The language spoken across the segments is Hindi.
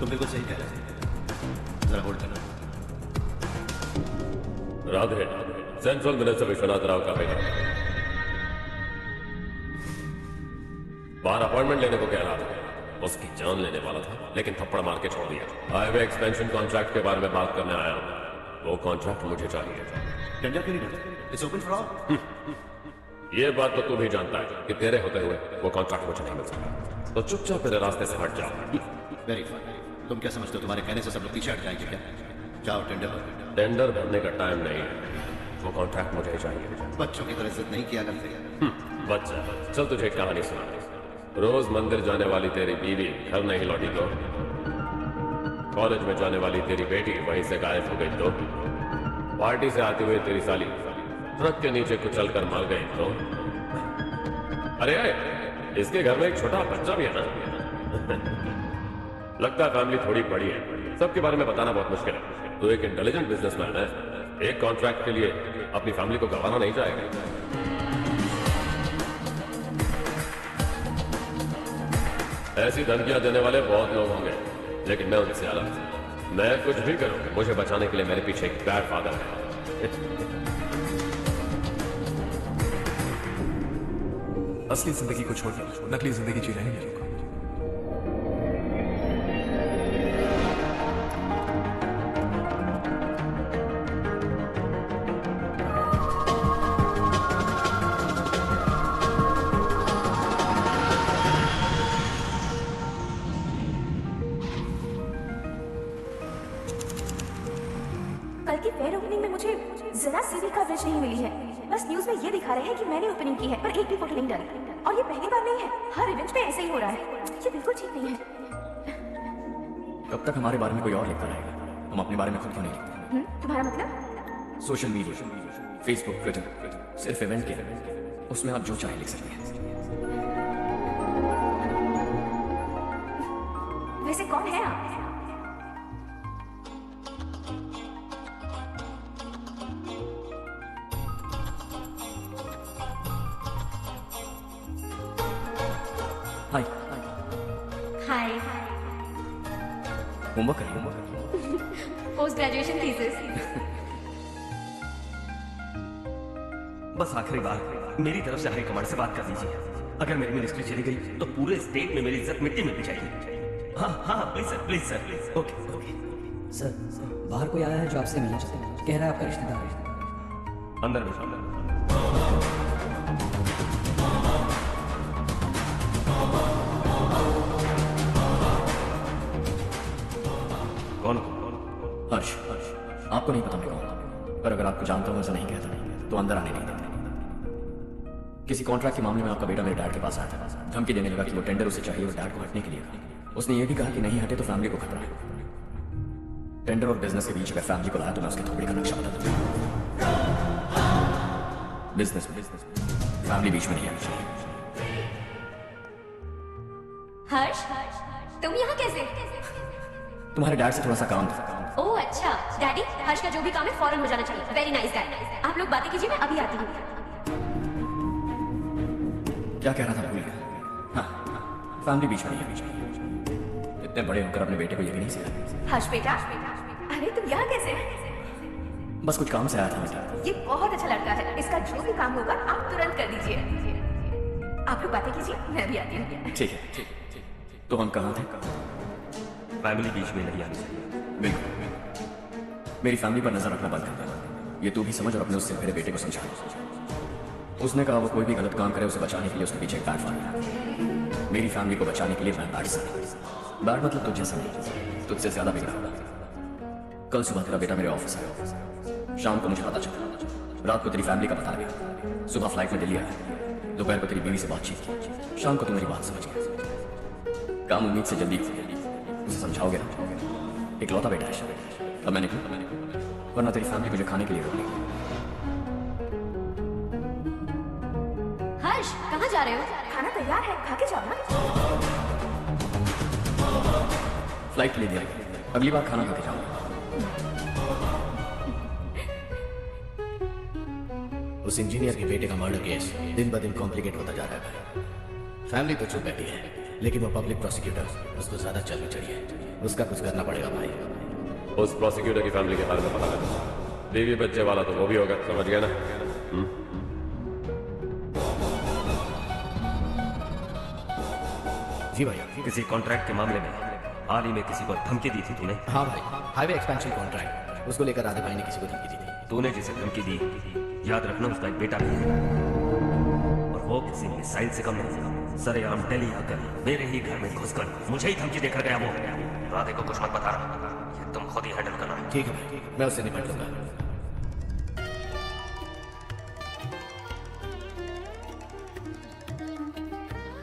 तुम बिल्कुल सही कह रहे थे, जरा होल्ड करना। राधे, सेंट्रल मिनिस्टर विश्वनाथ राव का बेटा बाहर अपॉइंटमेंट लेने को कह रहा था। उसकी जान लेने वाला था, लेकिन थप्पड़ मार के छोड़ दिया। हाईवे एक्सपेंशन कॉन्ट्रैक्ट के बारे में बात करने आया हूं। वो कॉन्ट्रैक्ट मुझे चाहिए। टेंडर क्यों नहीं डरता? It's open for all. ये बात तो तू भी जानता है कि तेरे होते हुए वो कॉन्ट्रैक्ट मुझे नहीं मिल सकता, तो चुपचाप मेरे रास्ते से हट जाओ। Very fine. तुम क्या समझते हो तुम्हारे कहने से सब लोग पीछे हट जाएंगे क्या? जाओ टेंडर भरो। टेंडर भरने का टाइम नहीं है, वो कॉन्ट्रैक्ट मुझे चाहिए। बच्चों की तरह इज्जत नहीं किया करते। बच्चा, चल तुझे एक कहानी सुना। रोज मंदिर जाने वाली तेरी बीवी घर नहीं लौटी तो, कॉलेज में जाने वाली तेरी बेटी वहीं से गायब हो गई तो, पार्टी से आती हुई तेरी साली ट्रक के नीचे कुचल कर मर गई तो, अरे इसके घर में एक छोटा बच्चा भी है ना। लगता है फैमिली थोड़ी बड़ी है, सबके बारे में बताना बहुत मुश्किल है। तो एक इंटेलिजेंट बिजनेसमैन है, एक कॉन्ट्रैक्ट के लिए अपनी फैमिली को गंवाना नहीं चाहेगा। ऐसी धमकियां देने वाले बहुत लोग होंगे, लेकिन मैं उनसे अलग हूं। मैं कुछ भी करूं, मुझे बचाने के लिए मेरे पीछे एक बैड फादर है। असली जिंदगी को छोड़कर नकली जिंदगी जी रहे हैं ये लोग। कल की फेयर ओपनिंग में मुझे जरा सी भी कवरेज नहीं मिली है। बस न्यूज में ये दिखा रहे हैं कि मैंने ओपनिंग की है, पर एक भी फोटो नहीं डाली। और ये पहली बार नहीं है, हर इवेंट पे ऐसे ही हो रहा है। ये बिल्कुल ठीक नहीं है। कब तक हमारे बारे में कोई और लिखता रहेगा? हम अपने बारे में खुद क्यों नहीं लिखते? तुम्हारा मतलब? सोशल मीडिया, फेसबुक, ट्विटर, सिर्फ इवेंट के उसमें आप जो चाहे लिख सकते हैं। वैसे कौन है आप? हाय। हाय। होमवर्क करिए। Post graduation thesis. बस आखिरी बार मेरी तरफ से हाई कमांड से बात कर दीजिए। अगर मेरी मिनिस्ट्री चली गई तो पूरे स्टेट में मेरी इज्जत मिट्टी में मिल जाएगी। हाँ हाँ please sir, please sir, please. Okay okay sir, बाहर कोई आया है जो आपसे मिलना चाहता है। कह रहा है आपका रिश्तेदार है। अंदर बैठो। कौन? हर्ष। आपको नहीं पता मैं कौन, पर अगर आपको जानता हूं ऐसा नहीं कहता तो अंदर आने नहीं देता। किसी कॉन्ट्रैक्ट के मामले में आपका बेटा मेरे डैड के पास आया था, धमकी देने लगा कि वो टेंडर उसे चाहिए और डैड को हटने के लिए कहा। उसने ये भी कहा कि नहीं हटे तो फैमिली को खतरा है। टेंडर और बिजनेस के बीच अगर फैमिली को लाया तो मैं उसके थोपड़ी का नक्शा बता दूंगा। बिजनेस फैमिली बीच में नहीं आनी चाहिए। हर्ष, तुम यहाँ कैसे? तुम्हारे डैड से थोड़ा सा काम था। ओह अच्छा, डैडी, हर्ष का जो भी काम है फौरन हो जाना चाहिए। Very nice guy. आप लोग बातें कीजिए, मैं अभी आती हूँ। क्या कह रहा था भूल गया। हाँ, फैमिली बीच में नहीं है। इतने बड़े होकर अपने बेटे को ये भी नहीं सिखाया। हर्ष बेटा, अरे तुम यहाँ कैसे? बस कुछ काम से आया था बेटा। ये बहुत अच्छा लड़का है, इसका जो भी काम होगा आप तुरंत कर दीजिए। आप लोग बातें कीजिए, मैं भी आती हूँ। ठीक है। तो हम कहाँ थे? फैमिली बीच में नहीं आनी चाहिए। बिल्कुल। मेरी फैमिली पर नजर रखना बंद कर दे। ये तू भी समझ और अपने उससे मेरे बेटे को समझा। उसने कहा वो कोई भी गलत काम करे उसे बचाने के लिए उसके पीछे एक बैड फादर। मेरी फैमिली को बचाने के लिए मैं बैड सा। बैड मतलब तुझ जैसा नहीं, तुझसे ज्यादा बिगड़ा होगा। कल सुबह तेरा बेटा मेरे ऑफिस आया, शाम को मुझे पता चला, रात को तेरी फैमिली का पता लगा, सुबह फ्लाइट में दिल्ली आया, दोपहर को तेरी बीवी से बातचीत की, शाम को तू मेरी बात समझ गया। काम उम्मीद से जल्दी उसे समझाओगे ना? इकलौता बेटा है शायद। अब मैंने क्यों, वरना तेरी फैमिली मुझे खाने के लिए रोक लेगी। हर्ष, कहाँ जा रहे हो? खाना तैयार है, खा के जाओ ना। फ्लाइट के लिए दिया, अगली बार खाना खा के जाऊंगा। उस इंजीनियर के बेटे का मर्डर केस दिन ब दिन कॉम्प्लिकेट होता जा रहा है। फैमिली तो चुप बैठी है, लेकिन वो पब्लिक प्रोसिक्यूटर उसको ज्यादा चलनी चाहिए। उसका कुछ करना पड़ेगा भाई। उस प्रोसिक्यूटर की फैमिली के बारे में पता लगा। बीवी बच्चे वाला तो वो भी होगा, समझ गया ना? जी भैया। किसी कॉन्ट्रैक्ट के मामले में हाल ही में किसी को धमकी दी थी तूने? हाँ भाई, हाईवे एक्सपेंशन कॉन्ट्रैक्ट, उसको लेकर राधे भाई ने किसी को धमकी दी थी। तूने जिसे धमकी दी, याद रखना उसका एक बेटा भी है और वो किसी मिसाइल से कम नहीं। सरेआम दिल्ली आकर मेरे ही घर में घुसकर मुझे ही धमकी देकर गया वो। राधे को कुछ मत बता रहा, ये तुम खुद ही हैंडल करना। ठीक है भाई, मैं उससे निपट लूंगा।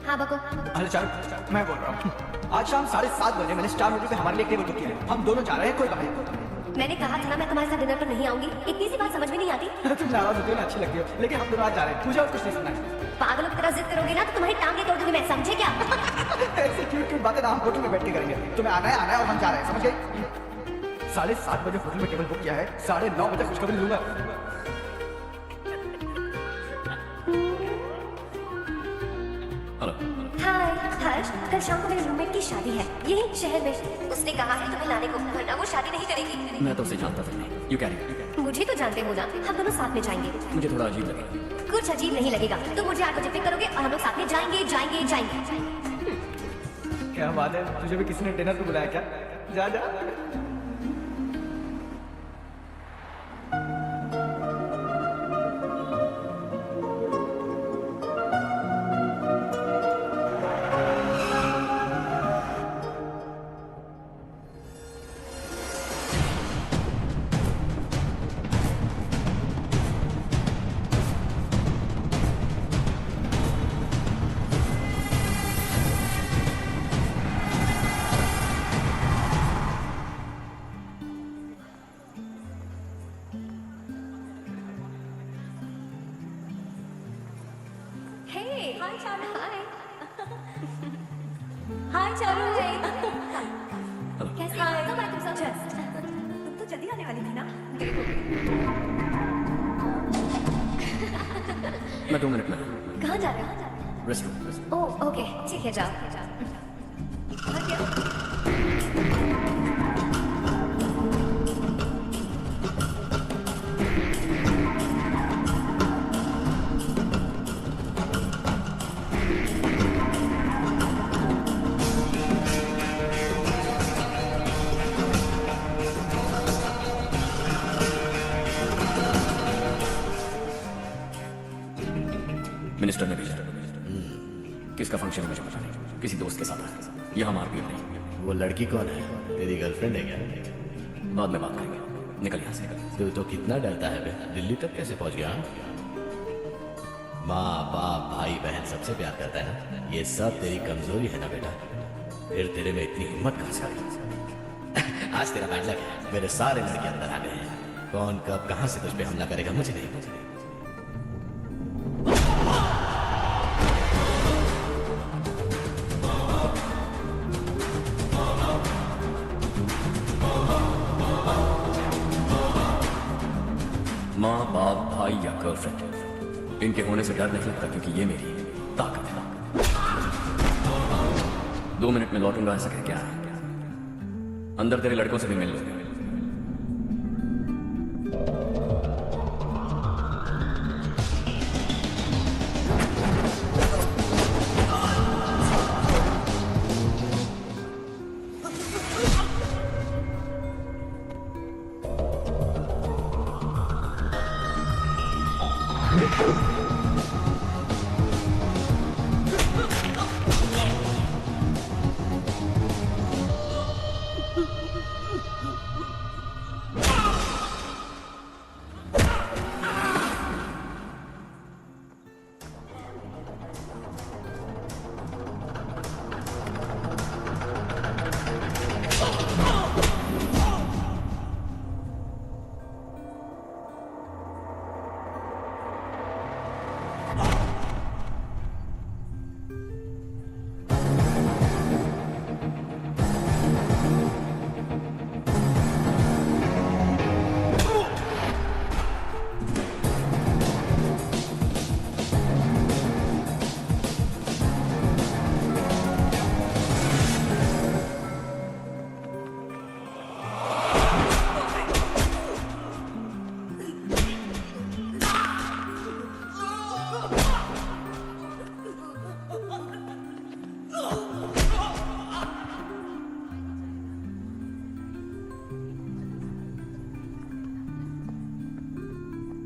हाँ बको। हेलो चारू, मैं बोल रहा हूँ। आज शाम 7:30 बजे मैंने स्टार होटल पे हमारे लिए टेबल बुक किया है। हम दोनों जा रहे हैं, कोई बात नहीं। मैंने कहा था ना मैं तुम्हारे साथ डिनर पर नहीं आऊंगी। इतनी सी बात समझ में नहीं आती। तुम नाराज होती हो ना, अच्छी लगती हो, लेकिन हम दोनों आज जा रहे हैं। मुझे और कुछ नहीं सुनना है। पागलों की तरह जिद करोगे ना तो तुम्हारी टांगे तोड़ दूंगी मैं, समझे क्या? ऐसी क्यूट क्यूट बातें ना हम होटल में बैठ के करेंगे। तुम्हें आना है और हम जा रहे हैं, समझ गए? 7:30 बजे होटल में टेबल बुक किया है, 9:30 बजे खुशखबरी लूंगा। हाय हर्ष, कल शाम को मेरे रूममेट की शादी है यही शहर में। उसने कहा है तुम्हें लाने को, वरना वो शादी नहीं करेगी। मैं तो उसे जानता था नहीं। You carry. मुझे तो जानते हो ना, हम दोनों साथ में जाएंगे। मुझे थोड़ा अजीब लगा। कुछ अजीब नहीं लगेगा। तुम मुझे 8 बजे पिक करोगे और हम लोग साथ में जाएंगे जाएंगे जाएंगे। क्या बात है, तुझे भी किसी ने डिनर पे बुलाया क्या? जा जा। हाय चारू। हाय चारू। कैसे हो? कब आए तुम सब? तुम तो जल्दी आने वाली थी ना। मैं 2 मिनट में। कहाँ जा रहे हो? Rest room. ओह ओके, ठीक है जाओ। मिनिस्टर ने भेजा। किसका फंक्शन है मुझे पता नहीं, किसी दोस्त के साथ है। यहाँ मारपीट नहीं। वो लड़की कौन है? तेरी गर्लफ्रेंड है क्या? बाद में बात करेंगे, निकल यहाँ से। तू तो कितना डरता है बे? दिल्ली तक कैसे पहुंच गया? माँ बाप भाई बहन सबसे प्यार करता है ना? ये सब तेरी कमजोरी है ना बेटा? फिर तेरे में इतनी हिम्मत कहाँ से आई? आज तेरा बैड लक है, मेरे सारे लड़के अंदर आ गए हैं। कौन कब कहाँ से तुझ पे हमला करेगा मुझे नहीं पता। माँ बाप भाई या गर्लफ्रेंड, इनके होने से डर नहीं लगता, क्योंकि ये मेरी ताकत है। 2 मिनट में लौटूंगा ऐसा कह क्या है? अंदर तेरे लड़कों से भी मिल लूंगा।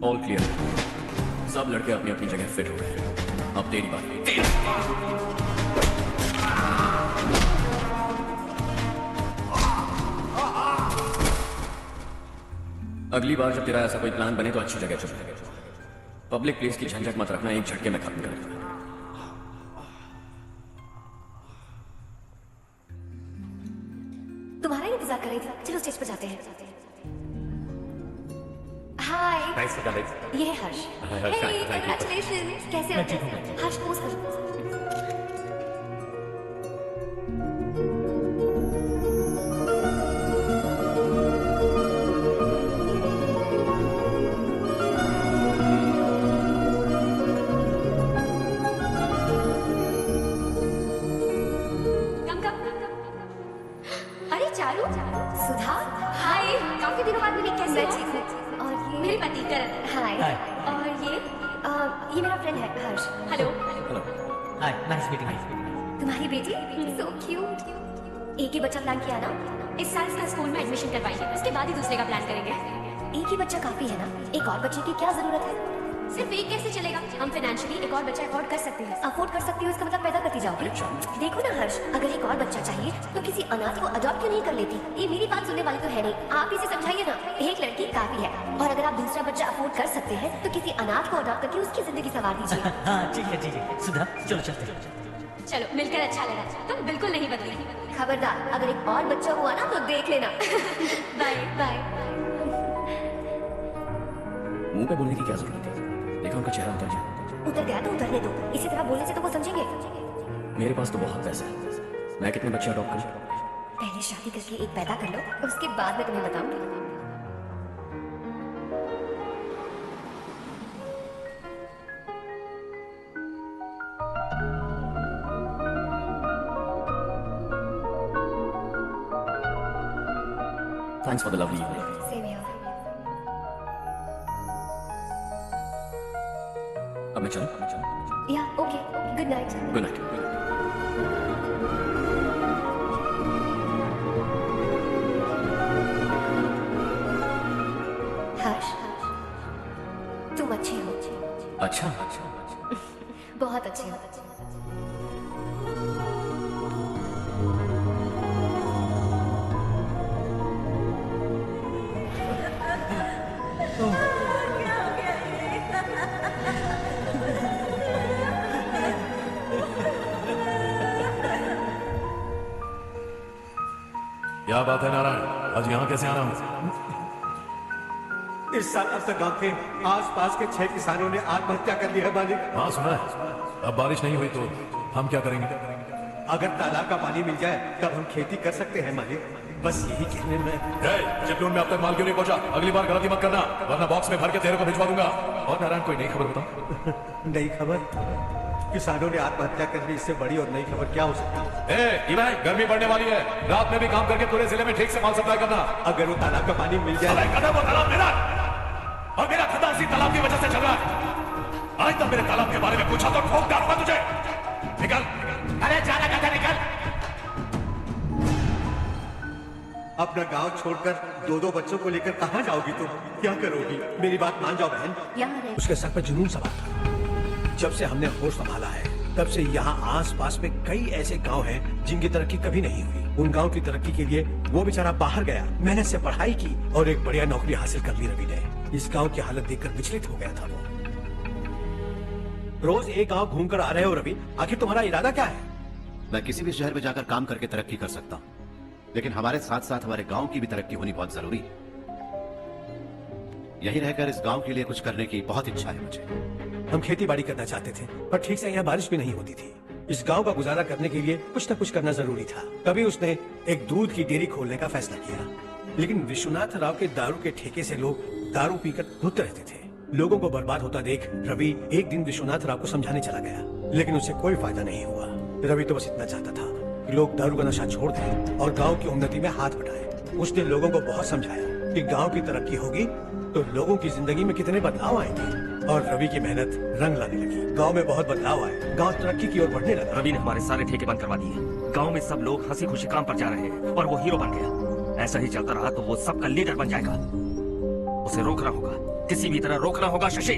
All clear. सब लड़के अपनी अपनी जगह फिट हो गए। अब तेरी बारी। अगली बार जब तेरा ऐसा कोई प्लान बने तो अच्छी जगह चुन। पब्लिक प्लेस की झंझट मत रखना, एक झटके में खत्म कर दूंगा। तुम्हारा ही इंतजार कर रही थी। चलो स्टेज पर जाते हैं। हाय, नाइस टू मीट ये है हर्ष। हाय हर्ष, thank you. कांग्रेचुलेशंस। कैसे हो? हर्ष पोज कर। अरे चारू, सुधा, हाय। काफी दिनों बाद मिली, कैसे हो? मैं ठीक हूँ। और ये मेरे पति करण। हाय। और ये मेरा फ्रेंड है Harsh. Hello. Hi, nice meeting you. तुम्हारी बेटी सो क्यूट। एक ही बच्चा प्लान किया ना? इस साल इसका स्कूल में एडमिशन करवाइए, उसके बाद ही दूसरे का प्लान करेंगे। एक ही बच्चा काफी है ना? एक और बच्चे की क्या जरूरत है? सिर्फ एक कैसे चलेगा? हम फाइनेंशियली एक और बच्चा अफोर्ड कर सकते हैं। अफोर्ड कर सकती हो इसका मतलब पैदा करती जाओगी। देखो ना हर्ष, अगर एक और बच्चा चाहिए तो किसी अनाथ को अडॉप्ट क्यों नहीं कर लेती? ये मेरी बात सुनने वाली तो है नहीं, आप इसे समझाइए ना। एक लड़की काफी है, और अगर आप दूसरा बच्चा अफोर्ड कर सकते हैं तो किसी अनाथ को अडॉप्ट करके उसकी जिंदगी संवार दीजिए। हाँ ठीक है सुधा, चलो चलते हैं। चलो मिलकर अच्छा लगा। तुम बिल्कुल नहीं बदली। खबरदार, अगर एक और बच्चा हुआ ना तो देख लेना। Bye bye. मुंह पे बोलने की क्या जरूरत है? देखा उनका चेहरा उतर गया। उतर गया तो उतरने दो। इसी तरह बोलने से तो वो समझेंगे। मेरे पास तो बहुत पैसा है, मैं कितने बच्चे अडॉप्ट करूं? पहले शादी करके एक पैदा कर लो, उसके बाद मैं तुम्हें बताऊंगी। Thanks for the lovely evening. Same here. अब मैं चलूं? Yeah, okay. Good night. Good night. Harsh, तुम अच्छे हो। अच्छा, बहुत अच्छे हो। क्या बात है नारायण, आज यहाँ कैसे आना हुआ? इस साल अब तक गांव के आसपास के 6 किसानों ने आत्महत्या कर ली है मालिक। हाँ सुना है। अब बारिश नहीं हुई तो हम क्या करेंगे? अगर तालाब का पानी मिल जाए तब हम खेती कर सकते हैं मालिक। बस यही कहने में। चिपलून में अब तक माल क्यों नहीं पहुंचा? अगली बार गलती मत करना, वरना बॉक्स में भर के तेरे को भिजवा दूंगा। और नारायण, कोई नई खबर बताओ। नई खबर? किसानों ने आत्महत्या कर ली, इससे बड़ी और नई खबर क्या हो सकती है? गर्मी पड़ने वाली है, रात में भी काम करके पूरे जिले में ठीक से माल सप्लाई करना। अगर वो तालाब का पानी मिल जाए। वो तालाब मेरा, और मेरा खता उसी तालाब की वजह से चल रहा है। आज तक मेरे तालाब के बारे में पूछा तो ठोक डालूंगा तुझे। निकल। अरे जाना कहता निकल। अपना गांव छोड़कर 2-2 बच्चों को लेकर कहां जाओगी तुम? क्या करोगी? मेरी बात मान जाओ बहन। उसके सर पर जुनून सवार था। जब से हमने होश संभाला है तब से यहाँ आस-पास में कई ऐसे गांव हैं जिनकी तरक्की कभी नहीं हुई। उन गांव की तरक्की के लिए वो बेचारा बाहर गया, मेहनत से पढ़ाई की और एक बढ़िया नौकरी हासिल कर ली रवि ने। इस गांव की हालत देखकर विचलित हो गया था वो। रोज एक गांव घूमकर आ रहे हो रवि, आखिर तुम्हारा इरादा क्या है? मैं किसी भी शहर में जाकर काम करके तरक्की कर सकता हूँ, लेकिन हमारे साथ साथ हमारे गांव की भी तरक्की होनी बहुत जरूरी है। यही रहकर इस गांव के लिए कुछ करने की बहुत इच्छा है मुझे। हम खेती बाड़ी करना चाहते थे, पर ठीक से यहाँ बारिश भी नहीं होती थी। इस गांव का गुजारा करने के लिए कुछ न कुछ करना जरूरी था। तभी उसने एक दूध की डेयरी खोलने का फैसला किया। लेकिन विश्वनाथ राव के दारू के ठेके से लोग दारू पीकर धुत रहते थे। लोगों को बर्बाद होता देख रवि एक दिन विश्वनाथ राव को समझाने चला गया, लेकिन उससे कोई फायदा नहीं हुआ। रवि तो बस इतना चाहता था कि लोग दारू का नशा छोड़ दें और गांव की उन्नति में हाथ बटाएं। उसने लोगों को बहुत समझाया कि गांव की तरक्की होगी तो लोगों की जिंदगी में कितने बदलाव आएंगे, और रवि की मेहनत रंग लाने लगी। गांव में बहुत बदलाव आए, गांव तरक्की की ओर बढ़ने लगा। रवि ने हमारे सारे ठेके बंद करवा दिए। गांव में सब लोग हंसी खुशी काम पर जा रहे हैं और वो हीरो बन गया। ऐसा ही चलता रहा तो वो सबका लीडर बन जाएगा। उसे रोकना होगा, किसी भी तरह रोकना होगा शशि।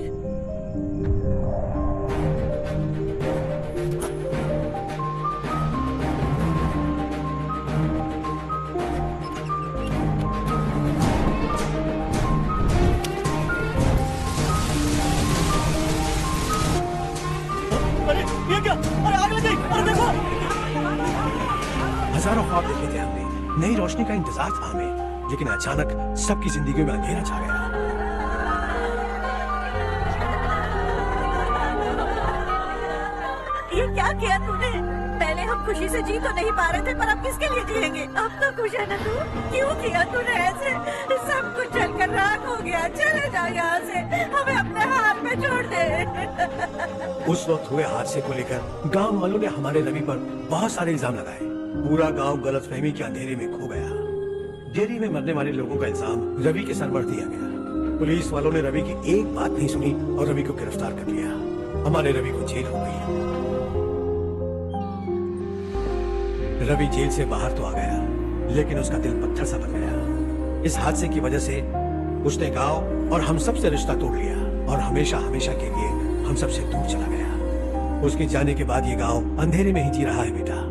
हजारों ख्वाब देखे थे हमने, नई रोशनी का इंतजार था हमें, लेकिन अचानक सबकी जिंदगी में अंधेरा छा गया। ये क्या किया तूने? पहले हम खुशी से जी तो नहीं पा रहे थे, पर अब किसके लिए जिएंगे? अब तो खुश है ना तू? क्यों किया तूने ऐसे? सब कुछ जलकर राख हो गया। चले जा यहाँ से, हमें अपने हाल में छोड़ दे। उस वक्त हुए हादसे को लेकर गांव वालों ने हमारे रवि पर बहुत सारे इल्जाम लगाए। पूरा गांव गलतफहमी के अंधेरे में खो गया। डेयरी में मरने वाले लोगों का इल्जाम रवि के सर पर दिया गया। पुलिस वालों ने रवि की एक बात नहीं सुनी और रवि को गिरफ्तार कर लिया। हमारे रवि को जेल हो गई। रवि जेल से बाहर तो आ गया, लेकिन उसका दिल पत्थर सा बन गया। इस हादसे की वजह से उसने गांव और हम सब से रिश्ता तोड़ लिया और हमेशा हमेशा के लिए हम सब से दूर चला गया। उसके जाने के बाद ये गांव अंधेरे में ही जी रहा है बेटा।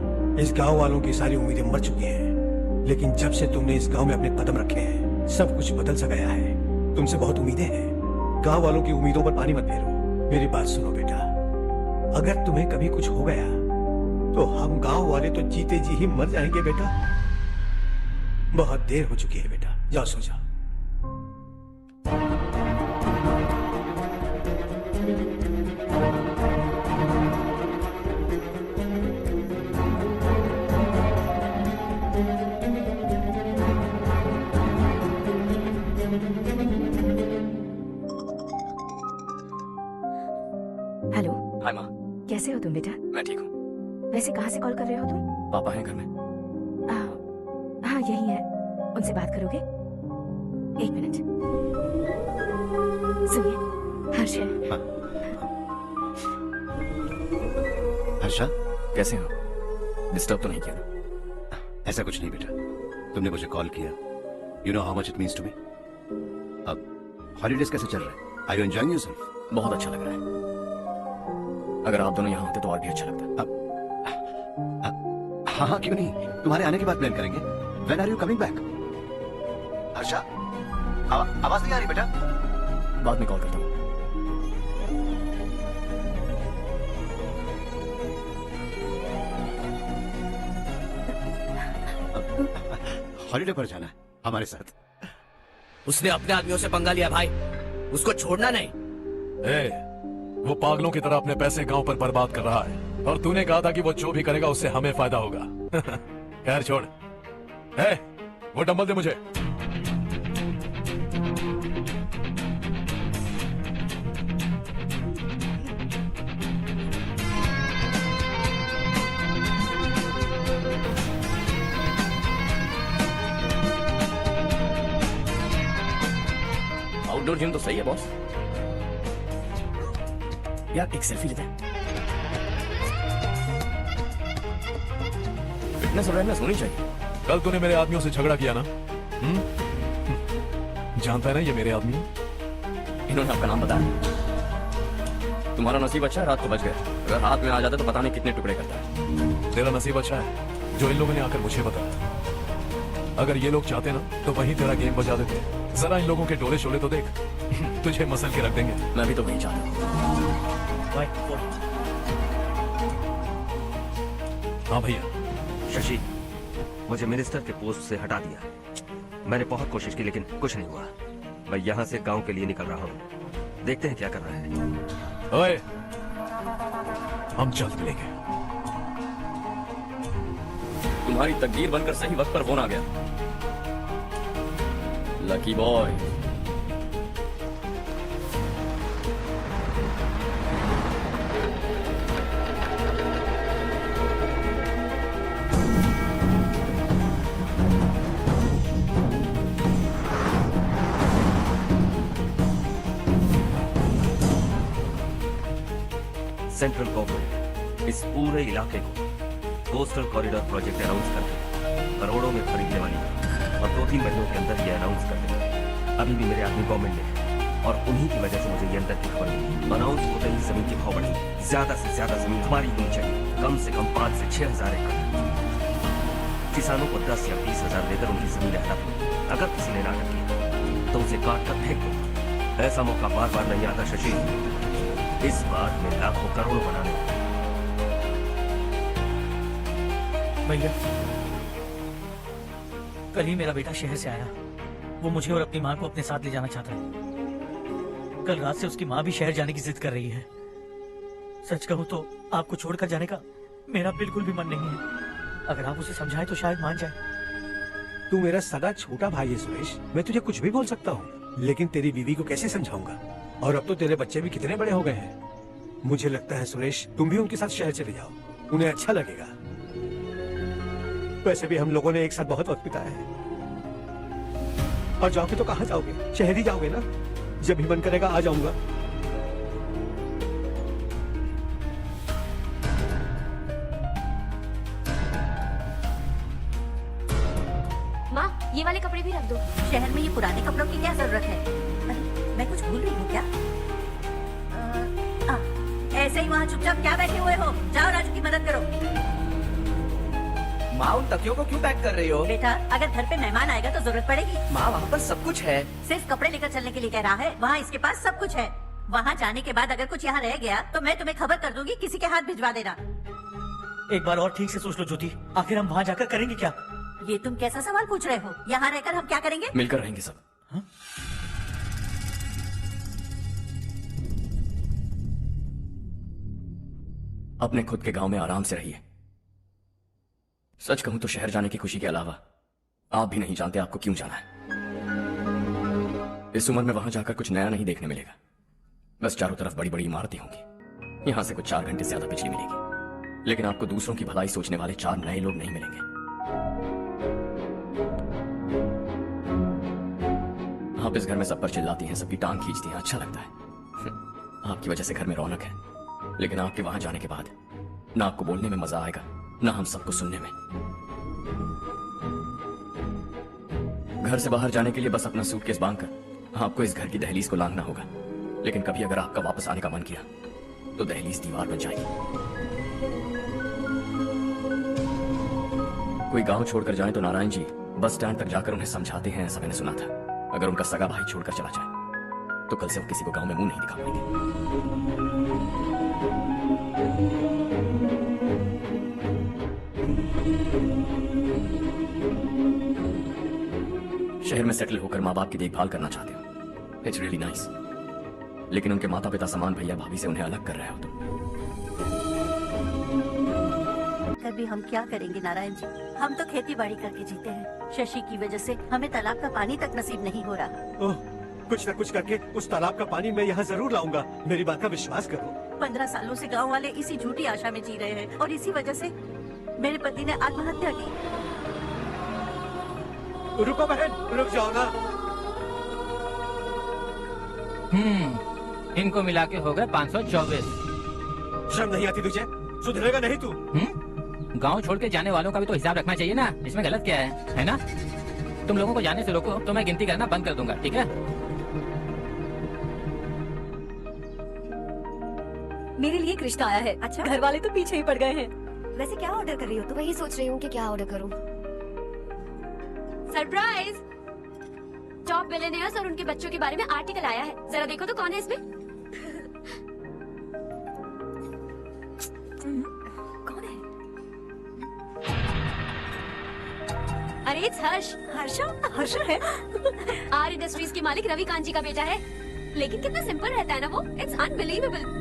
इस गांव वालों की सारी उम्मीदें मर चुकी हैं, लेकिन जब से तुमने इस गांव में अपने कदम रखे हैं, सब कुछ बदल सा गया है। तुमसे बहुत उम्मीदें हैं। गांव वालों की उम्मीदों पर पानी मत फेरो। मेरी बात सुनो बेटा, अगर तुम्हें कभी कुछ हो गया तो हम गांव वाले तो जीते जी ही मर जाएंगे बेटा। बहुत देर हो चुकी है बेटा, जाओ सो जाओ। हेलो, हाय माँ। कैसे हो तुम बेटा? मैं ठीक हूँ। वैसे कहाँ से कॉल कर रहे हो तुम? पापा हैं घर में। हाँ यही है। उनसे बात करोगे? एक मिनट। सुनिए, हर्ष है। हर्षा, कैसे हो? डिस्टर्ब तो नहीं किया ना? ऐसा कुछ नहीं बेटा, तुमने मुझे कॉल किया। You know how much it means to me. अब हॉलीडेज कैसे चल रहा है? Are you enjoying yourself? बहुत अच्छा लग रहा है। अगर आप दोनों यहाँ होते तो और भी अच्छा लगता। हाँ हाँ, क्यों नहीं, तुम्हारे आने के बाद प्लान करेंगे। When are you coming back? Harsha, आवाज नहीं आ रही बेटा। बाद में कॉल करता हूँ। हॉलीडे पर जाना है हमारे साथ। उसने अपने आदमियों से पंगा लिया भाई, उसको छोड़ना नहीं। वो पागलों की तरह अपने पैसे गांव पर बर्बाद कर रहा है, और तूने कहा था कि वो जो भी करेगा उससे हमें फायदा होगा। खैर छोड़। वो डंबल दे मुझे। आउटडोर जिम तो सही है बॉस। यार एक सेल्फी लेते हैं। फिटनेस अवेयरनेस होनी चाहिए। कल तूने मेरे आदमियों से झगड़ा किया ना? जानता है ना ये मेरे आदमी हैं? इन्होंने आपका नाम बताया। तुम्हारा नसीब अच्छा है, रात को बच गए। अगर हाथ में आ जाता तो पता नहीं कितने टुकड़े करता है। तेरा नसीब अच्छा है जो इन लोगों ने आकर मुझे बताया। अगर ये लोग चाहते ना तो वहीं तेरा गेम बजा देते। जरा इन लोगों के डोले शोले तो देख। तुझे मसल के रख देंगे। मैं भी तो वही चाहता हूँ। हाँ भैया। शशि, मुझे मिनिस्टर के पोस्ट से हटा दिया। मैंने बहुत कोशिश की लेकिन कुछ नहीं हुआ। मैं यहाँ से गांव के लिए निकल रहा हूँ। देखते हैं क्या कर रहा है। ओए, हम जल्द मिलेंगे। तुम्हारी तकदीर बनकर सही वक्त पर फोन आ गया। Lucky boy. सेंट्रल गवर्नमेंट इस पूरे इलाके को कोस्टल कॉरिडोर प्रोजेक्ट अनाउंस करके करोड़ों में खरीदने वाली है, और 2-3 महीनों के अंदर ये अनाउंस कर देगा। अभी भी मेरे आदमी गवर्नमेंट में है। और उन्हीं की वजह से मुझे ये अंदर की खबर मिली। अनाउंस होते ही जमीन के भाव बढ़े। ज्यादा से ज्यादा जमीन हमारी होनी चाहिए, कम से कम 5 से 6 हजार एकड़। किसानों को 10 या 20 हजार देकर उनकी जमीन हड़प लो। अगर किसी ने नाटक किया तो उसे काट कर फेंक दो। ऐसा मौका बार बार नहीं आता शशि। इस बार मैं लाखों करोड़ों बनाने वाला हूं। भैया, कल ही मेरा बेटा शहर से आया। वो मुझे और अपनी माँ को अपने साथ ले जाना चाहता है। कल रात से उसकी माँ भी शहर जाने की जिद कर रही है। सच कहूँ तो आपको छोड़कर जाने का मेरा बिल्कुल भी मन नहीं है। अगर आप उसे समझाएं तो शायद मान जाए। तू मेरा सगा छोटा भाई है सुरेश, मैं तुझे कुछ भी बोल सकता हूँ, लेकिन तेरी बीवी को कैसे समझाऊंगा? और अब तो तेरे बच्चे भी कितने बड़े हो गए हैं। मुझे लगता है सुरेश, तुम भी उनके साथ शहर चले जाओ, उन्हें अच्छा लगेगा। वैसे भी हम लोगों ने एक साथ बहुत वक्त बिताया है। और जाओगे तो कहाँ जाओगे? शहर ही जाओगे ना? जब भी मन करेगा आ जाऊंगा। माँ, ये वाले कपड़े भी रख दो। शहर में ये पुराने कपड़ों की क्या जरूरत है? अरे मैं कुछ भूल रही हूँ क्या? ऐसे ही वहाँ चुपचाप क्या बैठे हुए हो? जाओ राजू की मदद करो। माँ, उन तकियों को क्यों पैक कर रही हो? बेटा, अगर घर पे मेहमान आएगा तो जरूरत पड़ेगी। माँ, वहाँ पर सब कुछ है। सिर्फ कपड़े लेकर चलने के लिए कह रहा है। वहाँ इसके पास सब कुछ है। वहाँ जाने के बाद अगर कुछ यहाँ रह गया तो मैं तुम्हें खबर कर दूंगी, किसी के हाथ भिजवा देना। एक बार और ठीक से सोच लो ज्योति, आखिर हम वहाँ जाकर करेंगे क्या? ये तुम कैसा सवाल पूछ रहे हो? यहाँ रहकर हम क्या करेंगे? मिलकर रहेंगे सब। हा? अपने खुद के गांव में आराम से रहिए। सच कहूं तो शहर जाने की खुशी के अलावा आप भी नहीं जानते आपको क्यों जाना है। इस उम्र में वहां जाकर कुछ नया नहीं देखने मिलेगा। बस चारों तरफ बड़ी बड़ी इमारतें होंगी। यहां से कुछ 4 घंटे ज्यादा बिजली मिलेगी, लेकिन आपको दूसरों की भलाई सोचने वाले 4 नए लोग नहीं मिलेंगे। आप इस घर में सब पर चिल्लाती हैं, सबकी टांग खींचती हैं, अच्छा लगता है। आपकी वजह से घर में रौनक है, लेकिन आपके वहां जाने के बाद ना आपको बोलने में मजा आएगा, ना हम सबको सुनने में। घर से बाहर जाने के लिए बस अपना सूटकेस बांधकर आपको इस घर की दहलीज को लांघना होगा। लेकिन कभी अगर आपका वापस आने का मन किया तो दहलीज दीवार बन जाएगी। कोई गांव छोड़कर जाए तो नारायण जी बस स्टैंड तक जाकर उन्हें समझाते हैं, ऐसा मैंने सुना था। अगर उनका सगा भाई छोड़कर चला जाए तो कल से वो किसी को गांव में मुंह नहीं दिखा पाएंगे। शहर में सेटल होकर माँ बाप की देखभाल करना चाहते हो, इट्स रियली नाइस। लेकिन उनके माता पिता समान भैया भाभी से उन्हें अलग कर रहे हो तुम। कभी हम क्या करेंगे नारायण जी? हम तो खेती बाड़ी करके जीते हैं। शशि की वजह से हमें तालाब का पानी तक नसीब नहीं हो रहा। ओह, कुछ न कुछ करके उस तालाब का पानी मैं यहाँ जरूर लाऊंगा। मेरी बात का विश्वास करो। 15 सालों से गांव वाले इसी झूठी आशा में जी रहे हैं और इसी वजह से मेरे पति ने आत्महत्या की। रुको बहन, रुक जाओ ना। इनको मिला के हो गए 524। शर्म नहीं आती तुझे? सुधरेगा नहीं तू? गांव छोड़ के जाने वालों का भी तो हिसाब रखना चाहिए ना। इसमें गलत क्या है ना? तुम लोगों को जाने से रोको तो मैं गिनती करना बंद कर दूंगा, ठीक है? मेरे लिए एक रिश्ता आया है। अच्छा? घर वाले तो पीछे ही पड़ गए हैं। वैसे क्या ऑर्डर कर रही हो? तो वही सोच रही हूँ कि क्या ऑर्डर करूँ। सरप्राइज! टॉप बिलियनियर्स और उनके बच्चों के बारे में आर्टिकल आया है। जरा देखो तो कौन है इसमें। कौन है? अरे इट्स हर्ष। हर्षा है? आर इंडस्ट्रीज के मालिक रवि कांत जी का बेटा है। लेकिन कितना सिंपल रहता है ना वो। It's unbelievable.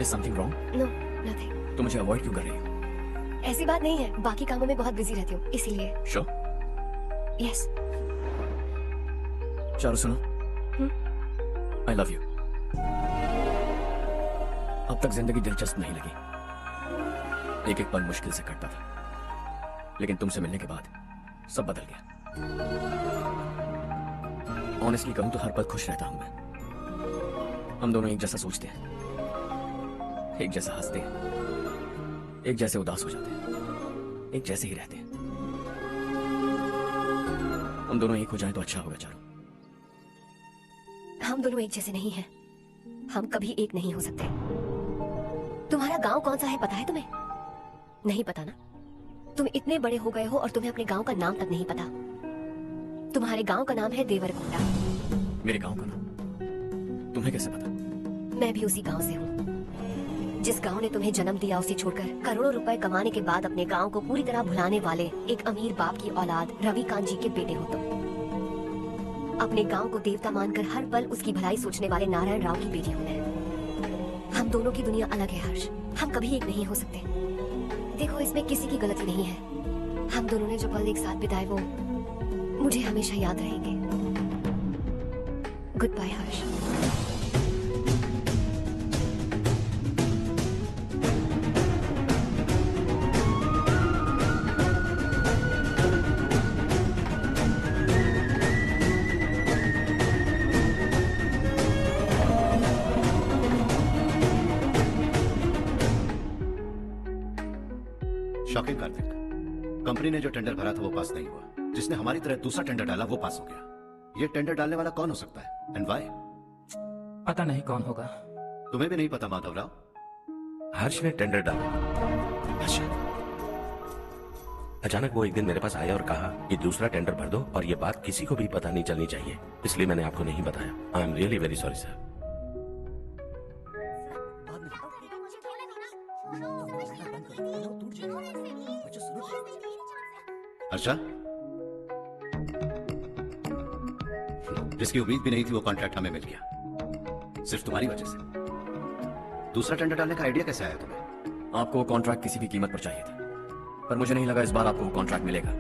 Is something wrong? No nothing. तो मुझे अवॉइड क्यों कर रही हो? ऐसी बात नहीं है, बाकी कामों में बहुत बिजी रहती हूँ इसीलिए। श्योर? यस। चारू सुनो, आई लव यू। अब तक जिंदगी दिलचस्प नहीं लगी, एक एक पल मुश्किल से कटता था, लेकिन तुमसे मिलने के बाद सब बदल गया। ऑनेस्टली कहूं तो हर पल खुश रहता हूं मैं। हम दोनों एक जैसा सोचते हैं, एक जैसा हंसते हैं, एक जैसे उदास हो जाते हैं, एक जैसे ही रहते हैं। हम दोनों एक हो जाएं तो अच्छा होगा चारू। हम दोनों एक जैसे नहीं हैं, हम कभी एक नहीं हो सकते। तुम्हारा गांव कौन सा है पता है तुम्हें? नहीं पता ना? तुम इतने बड़े हो गए हो और तुम्हें अपने गांव का नाम तक नहीं पता। तुम्हारे गांव का नाम है देवरकोंडा। मेरे गांव का नाम तुम्हें कैसे पता? मैं भी उसी गांव से हूँ। जिस गांव ने तुम्हें जन्म दिया उसे छोड़कर करोड़ों रुपए कमाने के बाद अपने गांव को पूरी तरह भुलाने वाले एक अमीर बाप की औलाद रविकांत जी के बेटे हो तुम। अपने गांव को देवता मानकर हर पल उसकी भलाई सोचने वाले नारायण राव की बेटी हूँ मैं। हम दोनों की दुनिया अलग है हर्ष, हम कभी एक नहीं हो सकते। देखो इसमें किसी की गलती नहीं है। हम दोनों ने जो पल एक साथ बिताए वो मुझे हमेशा याद रहेंगे। गुड बाय हर्ष। शॉकिंग कार्तिक, कंपनी ने जो टेंडर भरा था वो पास नहीं हुआ। जिसने हमारी तरह दूसरा टेंडर डाला वो पास हो गया। ये टेंडर डालने वाला कौन हो सकता है एंड व्हाई? पता नहीं कौन होगा। तुम्हें भी नहीं पता माधव राव? हर्ष ने टेंडर डाला। अच्छा। अचानक वो एक दिन मेरे पास आया और कहा कि दूसरा टेंडर भर दो और ये बात किसी को भी पता नहीं चलनी चाहिए, इसलिए मैंने आपको नहीं बताया। I am really very sorry sir. अच्छा, जिसकी उम्मीद भी नहीं थी वो कॉन्ट्रैक्ट हमें मिल गया, सिर्फ तुम्हारी वजह से। दूसरा टेंडर डालने का आइडिया कैसे आया तुम्हें? आपको वो कॉन्ट्रैक्ट किसी भी कीमत पर चाहिए था, पर मुझे नहीं लगा इस बार आपको वो कॉन्ट्रैक्ट मिलेगा।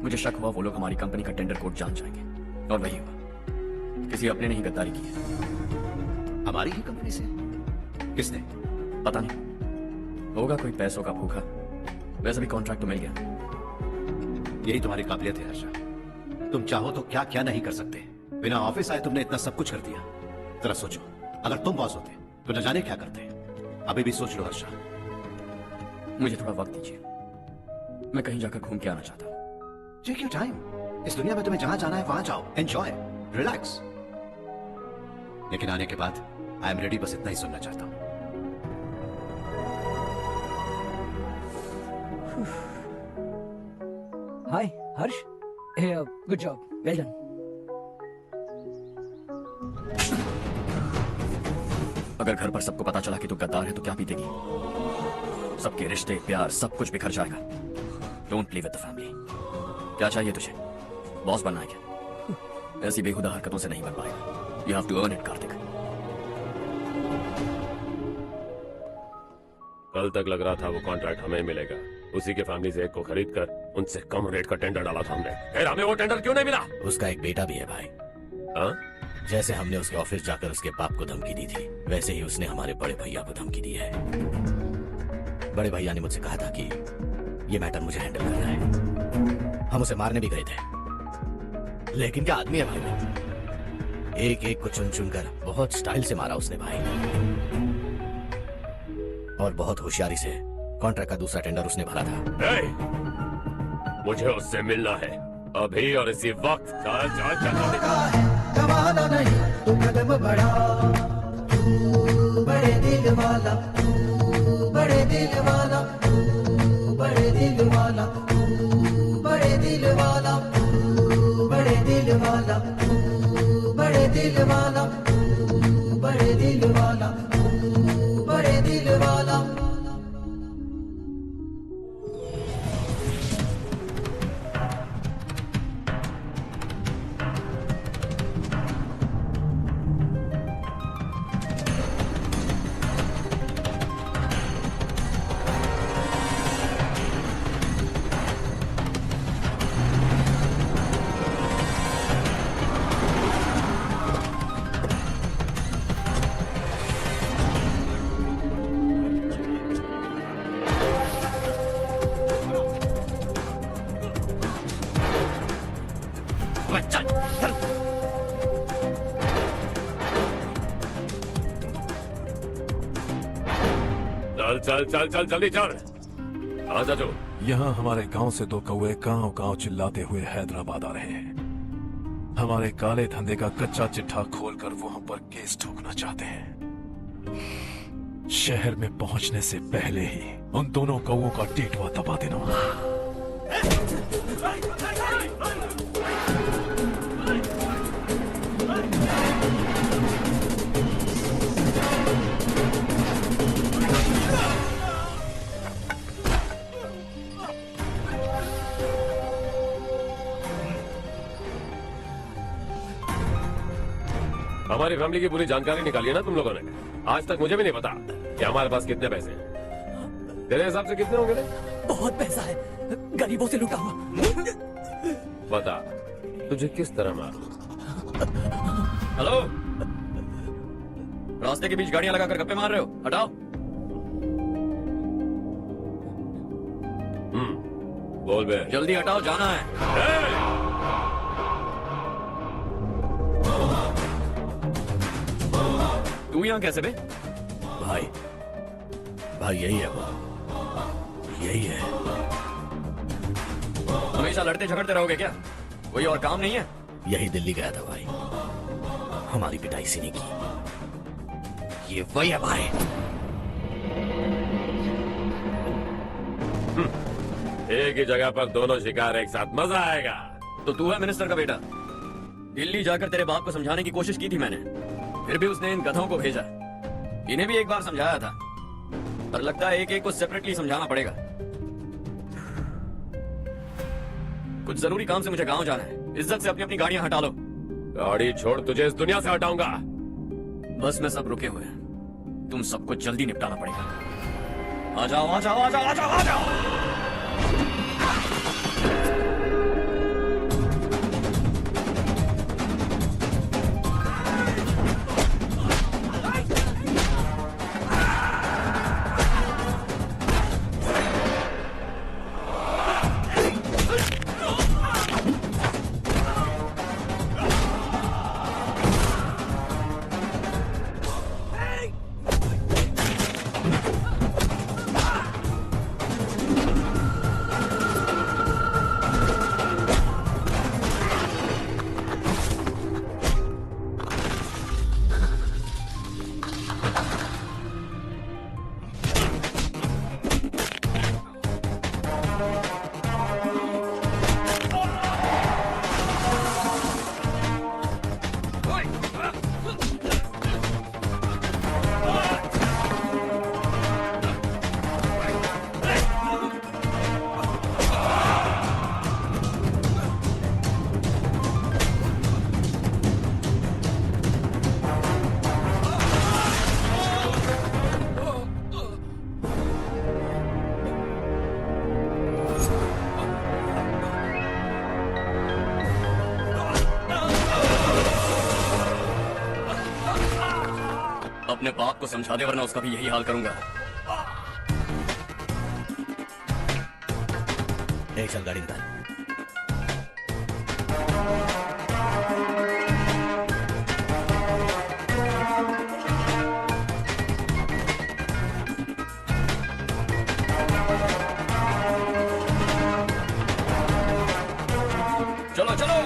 मुझे शक हुआ वो लोग हमारी कंपनी का टेंडर कोड जान जाएंगे, और वही हुआ। किसी अपने ने ही गद्दारी की है। हमारी ही कंपनी से? किसने? पता नहीं, होगा कोई पैसों का भूखा। वैसे भी कॉन्ट्रैक्ट तो मिल गया। यही तुम्हारी काबिलियत है हर्षा, तुम चाहो तो क्या क्या नहीं कर सकते। बिना ऑफिस आए तुमने इतना सब कुछ कर दिया। जरा सोचो, अगर तुम बॉस होते तो न जाने क्या करते। अभी भी सोच लो हर्षा। मुझे थोड़ा वक्त दीजिए, मैं कहीं जाकर घूम के आना चाहता हूँ। Take your time. इस दुनिया में तुम्हें जहां जाना है वहां जाओ, एंजॉय, रिलैक्स। लेकिन आने के बाद आई एम रेडी, बस इतना ही सुनना चाहता हूं। हाय हर्ष, गुड जॉब, वेल डन। अगर घर पर सबको पता चला कि तू गद्दार है तो क्या बीतेगी? सबके रिश्ते, प्यार, सब कुछ बिखर जाएगा। Don't play with the family. क्या चाहिए तुझे? बॉस बनना है क्या? ऐसी बेहुदा हरकतों से नहीं बन पाएगा। You have to earn it Kartik. कल तक लग रहा था वो कॉन्ट्रैक्ट हमें मिलेगा। उसी के फैमिली से एक को खरीद कर उनसे कम रेट का टेंडर डाला था हमने। फिर हमें वो टेंडर क्यों नहीं मिला? उसका एक बेटा भी है भाई। हाँ? जैसे हमने उसके ऑफिस जाकर उसके बाप को धमकी दी थी, वैसे ही उसने हमारे बड़े भैया को धमकी दी है। बड़े भैया ने मुझसे कहा था कि ये मैटर मुझे हैंडल करना है। हम उसे मारने भी गए थे, लेकिन क्या आदमी है भाई वो। एक एक को चुन चुन कर बहुत स्टाइल से मारा उसने भाई, और बहुत होशियारी से कॉन्ट्रैक्ट का दूसरा टेंडर उसने भरा था। मुझे उससे मिलना है अभी और इसी वक्त। गवाना नहीं तो कदम बढ़ा, तू बड़े दिल वाला, तू बड़े दिल वाला, तू बड़े दिल वाला, तू बड़े दिल वाला, तू बड़े दिल वाला, तू बड़े दिल वाला, तू बड़े दिल वाला, तू बड़े दिल वाला। चल चल। चल चल चल चल जल्दी चल। कहाँ चाचू? यहाँ हमारे गांव से दो कौवे गांव गांव चिल्लाते हुए हैदराबाद आ रहे हैं। हमारे काले धंधे का कच्चा चिट्ठा खोलकर वो हम पर केस ठोकना चाहते हैं। शहर में पहुंचने से पहले ही उन दोनों कौवों का टेटवा दबा देना। हमारी फैमिली की पूरी जानकारी निकाली है ना तुम लोगों ने। आज तक मुझे भी नहीं पता कि हमारे पास कितने पैसे हैं। तेरे हिसाब से कितने होंगे रे? बहुत पैसा है, गरीबों से लूटा हुआ। बता तुझे किस तरह मारूं? हेलो, रास्ते के बीच गाड़ियां लगाकर गप्पे मार रहे हो? हटाओ। बोल बे। जल्दी हटाओ, जाना है। तू यहाँ कैसे बे? भाई भाई यही है वो, यही है। हमेशा लड़ते झगड़ते रहोगे क्या? कोई और काम नहीं है? यही दिल्ली गया था भाई, हमारी पिटाई इसी ने की। ये वही है भाई। एक ही जगह पर दोनों शिकार एक साथ, मजा आएगा। तो तू है मिनिस्टर का बेटा। दिल्ली जाकर तेरे बाप को समझाने की कोशिश की थी मैंने, फिर भी उसने इन गधों को भेजा। इन्हें भी एक बार समझाया था, पर लगता है एक एक को सेपरेटली समझाना पड़ेगा। कुछ जरूरी काम से मुझे गांव जाना है। इज्जत से अपनी अपनी गाड़ियां हटा लो। गाड़ी छोड़, तुझे इस दुनिया से हटाऊंगा। बस में सब रुके हुए हैं, तुम सबको जल्दी निपटाना पड़ेगा। आ जाओ आ जाओ आ जाओ आ जाओ आ जाओ। अपने बाप को समझा दे, वरना उसका भी यही हाल करूंगा। एक चल गाड़ी निकाल। चलो चलो।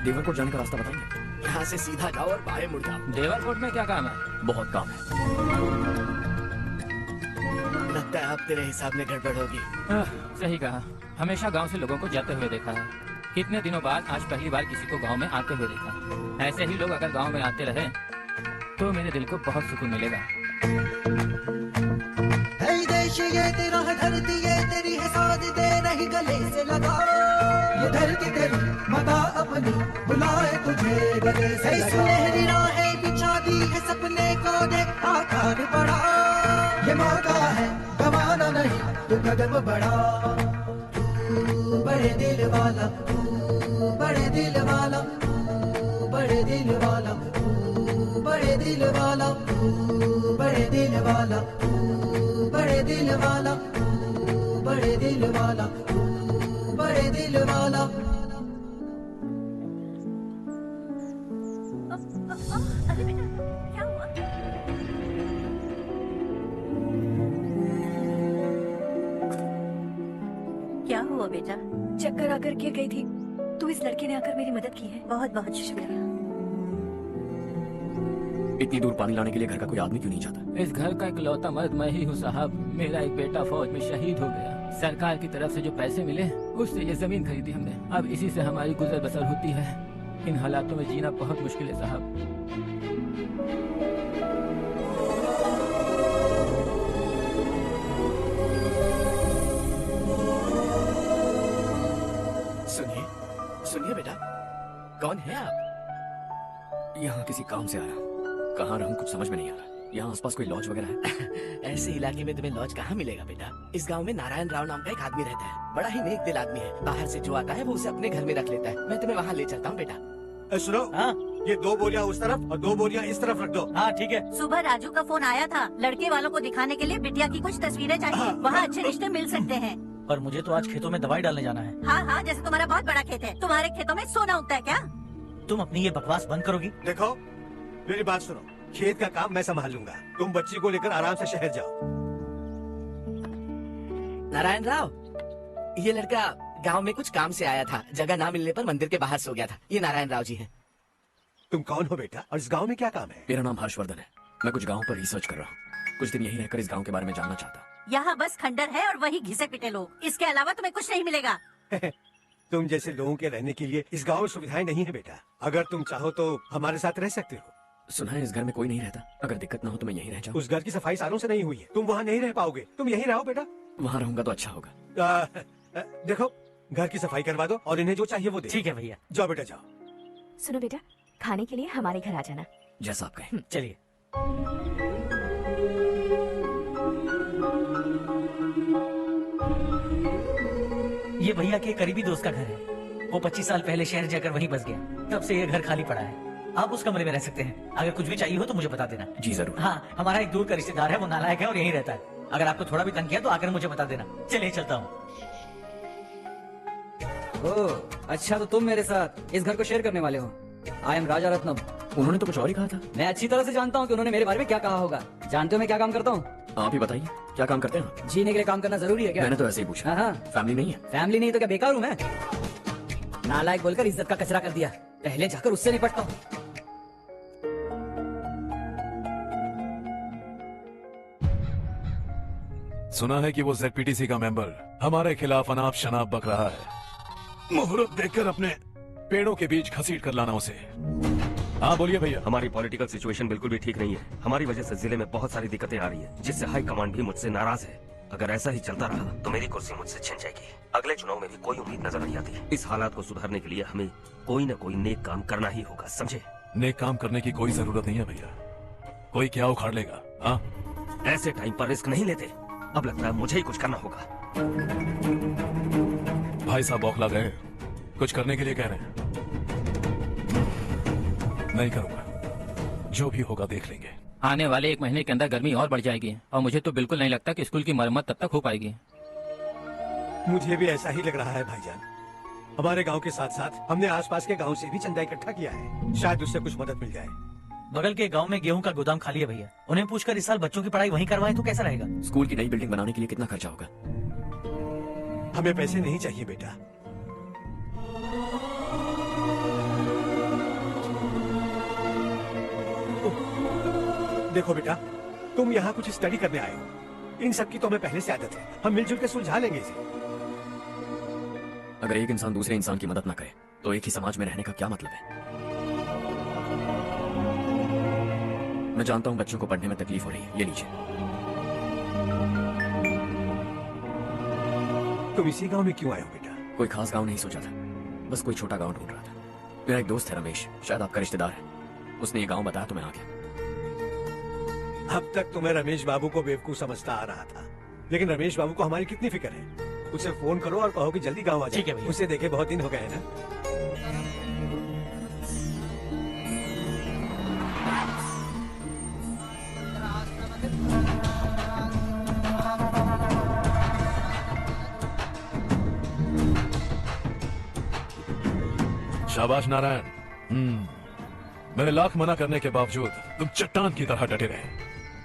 देवरकोट जाने का रास्ता बताएंगे? यहाँ से सीधा जाओ और बाहर मुड़ जाओ। देवरकोट में क्या काम है? बहुत काम है। लगता है अब तेरे हिसाब में गड़बड़ होगी। सही कहा। हमेशा गांव से लोगों को जाते हुए देखा है, कितने दिनों बाद आज पहली बार किसी को गांव में आते हुए देखा। ऐसे ही लोग अगर गांव में आते रहे तो मेरे दिल को बहुत सुकून मिलेगा। है देश अर्श ये तेरा है, धरती ये तेरी है, साथ दे रही गले से लगा। ये धरती तेरी मता अपनी बुलाए तुझे गले से लगा। सुनहरी राहें बिछा दी है, सपने को देख आकार बढ़ा। ये मौका है गवाना नहीं, तू कदम बढ़ा। तू बड़े दिल वाला, तू बड़े दिल वाला, तू बड़े दिल वाला, तू बड़े दिल वाला, तू बड़े दिल वाला, तू बड़े दिल वाला, तू बड़े दिल वाला, तू बड़े दिल वाला। अरे बेटा क्या हुआ? क्या हुआ बेटा? चक्कर आकर गिर गई थी, तो इस लड़के ने आकर मेरी मदद की है। बहुत बहुत शुक्रिया। इतनी दूर पानी लाने के लिए घर का कोई आदमी क्यों नहीं चाहता? इस घर का इकलौता मर्द मैं ही हूँ साहब। मेरा एक बेटा फौज में शहीद हो गया। सरकार की तरफ से जो पैसे मिले उससे ये जमीन खरीदी हमने। अब इसी से हमारी गुजर बसर होती है। इन हालातों में जीना बहुत मुश्किल है साहब। सुनिए सुनिए बेटा, कौन है आप? यहाँ किसी काम से आया। कहाँ रहूँ कुछ समझ में नहीं आ रहा। यहाँ आसपास कोई लॉज वगैरह है? ऐसे इलाके में तुम्हें लॉज कहाँ मिलेगा बेटा? इस गांव में नारायण राव नाम का एक आदमी रहता है। बड़ा ही नेक दिल आदमी है। बाहर से जो आता है वो उसे अपने घर में रख लेता है। मैं तुम्हें वहाँ ले चलता हूँ बेटा। सुनो, हाँ? ये 2 बोरियां उस तरफ और 2 बोरियां इस तरफ रख दो। हाँ ठीक है। सुबह राजू का फोन आया था, लड़के वालों को दिखाने के लिए बिटिया की कुछ तस्वीरें चाहिए। वहाँ अच्छे रिश्ते मिल सकते हैं। पर मुझे तो आज खेतों में दवाई डालने जाना है। हाँ हाँ, जैसे तुम्हारा बहुत बड़ा खेत है, तुम्हारे खेतों में सोना उगता है क्या? तुम अपनी ये बकवास बंद करोगी? देखो मेरी बात सुनो, खेत का काम मैं संभाल लूंगा। तुम बच्ची को लेकर आराम से शहर जाओ। नारायण राव, ये लड़का गांव में कुछ काम से आया था। जगह ना मिलने पर मंदिर के बाहर सो गया था। ये नारायण राव जी हैं। तुम कौन हो बेटा, और इस गांव में क्या काम है? मेरा नाम हर्षवर्धन है। मैं कुछ गाँव पर रिसर्च कर रहा हूँ। कुछ दिन यहीं रहकर इस गाँव के बारे में जानना चाहता हूँ। यहाँ बस खंडर है और वही घिसे पिटे लोग। इसके अलावा तुम्हें कुछ नहीं मिलेगा। तुम जैसे लोगों के रहने के लिए इस गांव में सुविधाएं नहीं है बेटा। अगर तुम चाहो तो हमारे साथ रह सकते हो। सुना है इस घर में कोई नहीं रहता। अगर दिक्कत ना हो तो मैं यहीं रह जाऊँ। उस घर की सफाई सालों से नहीं हुई है, तुम वहाँ नहीं रह पाओगे। तुम यहीं रहो बेटा। वहाँ रहूंगा तो अच्छा होगा। देखो, घर की सफाई करवा दो और इन्हें जो चाहिए वो दे। ठीक है भैया। जाओ बेटा जाओ। सुनो बेटा, खाने के लिए हमारे घर आ जाना। जैसा आप कहें। चलिए। ये भैया के करीबी दोस्त का घर है। वो 25 साल पहले शहर जाकर वहीं बस गया। तब से ये घर खाली पड़ा है। आप उस कमरे में रह सकते हैं। अगर कुछ भी चाहिए हो तो मुझे बता देना। जी जरूर। हाँ, हमारा एक दूर का रिश्तेदार है, वो नालायक है और यहीं रहता है। अगर आपको थोड़ा भी तंग किया तो आकर मुझे बता देना। चलिए चलता हूँ। ओह अच्छा, तो तुम मेरे साथ इस घर को शेयर करने वाले हो। आई एम राजा रत्नम। उन्होंने तो कुछ और ही कहा था। मैं अच्छी तरह से जानता हूँ कि उन्होंने मेरे बारे में क्या कहा होगा। जानते हो मैं क्या काम करता हूँ? आप ही बताइए, क्या काम करते हैं? जीने के लिए काम करना जरूरी है क्या? मैंने तो ऐसे ही पूछा। हाँ। फैमिली नहीं है? फैमिली नहीं तो क्या बेकार हूँ मैं? नालायक बोलकर इज्जत का कचरा कर दिया। पहले जाकर उससे निपटता हूँ। सुना है कि वो ZPTC का मेंबर हमारे खिलाफ अनाप शनाप बक रहा है। मुहूर्त देखकर अपने पेड़ों के बीच घसीट कर लाना उसे। हाँ बोलिए भैया। हमारी पॉलिटिकल सिचुएशन बिल्कुल भी ठीक नहीं है। हमारी वजह से जिले में बहुत सारी दिक्कतें आ रही है, जिससे हाई कमांड भी मुझसे नाराज है। अगर ऐसा ही चलता रहा तो मेरी कुर्सी मुझसे छिन जाएगी। अगले चुनाव में भी कोई उम्मीद नजर नहीं आती। इस हालात को सुधारने के लिए हमें कोई न कोई नेक काम करना ही होगा, समझे? नेक काम करने की कोई जरूरत नहीं है भैया। कोई क्या उखाड़ लेगा? हाँ, ऐसे टाइम पर रिस्क नहीं लेते। अब लगता है मुझे ही कुछ करना होगा। भाई साहब बौखला गए, कुछ करने के लिए कह रहे हैं। नहीं करूंगा, जो भी होगा देख लेंगे। आने वाले 1 महीने के अंदर गर्मी और बढ़ जाएगी और मुझे तो बिल्कुल नहीं लगता कि स्कूल की मरम्मत तब तक हो पाएगी। मुझे भी ऐसा ही लग रहा है भाईजान। हमारे गांव के साथ साथ हमने आसपास के गांव से भी चंदा इकट्ठा किया है। शायद उससे कुछ मदद मिल जाए। बगल के गांव में गेहूं का गोदाम खाली है भैया। उन्हें पूछकर इस साल बच्चों की पढ़ाई वहीं करवाएं तो कैसा रहेगा? स्कूल की नई बिल्डिंग बनाने के लिए कितना खर्चा होगा? हमें पैसे नहीं चाहिए बेटा। देखो बेटा, तुम यहाँ कुछ स्टडी करने आए हो। इन सब की तो हमें पहले से आदत है। हम मिलजुल के सुलझा लेंगे इसे। अगर एक इंसान दूसरे इंसान की मदद ना करे तो एक ही समाज में रहने का क्या मतलब है? मैं जानता हूँ बच्चों को पढ़ने में तकलीफ हो रही है। ये लीजिए। तुम इसी गांव में क्यों आए हो बेटा? कोई खास गांव नहीं सोचा था, बस कोई छोटा गांव ढूंढ रहा था। मेरा एक दोस्त है रमेश, शायद आपका रिश्तेदार है, उसने ये गांव बताया तो मैं आ गया। अब तक तो मैं रमेश बाबू को बेवकूफ समझता आ रहा था, लेकिन रमेश बाबू को हमारी कितनी फिक्र है। उसे फोन करो और कहो कि जल्दी गांव आ जाए। ठीक है भैया। उसे देखे बहुत दिन हो गए हैं ना। शाबाश नारायण। मैंने लाख मना करने के बावजूद तुम चट्टान की तरह डटे रहे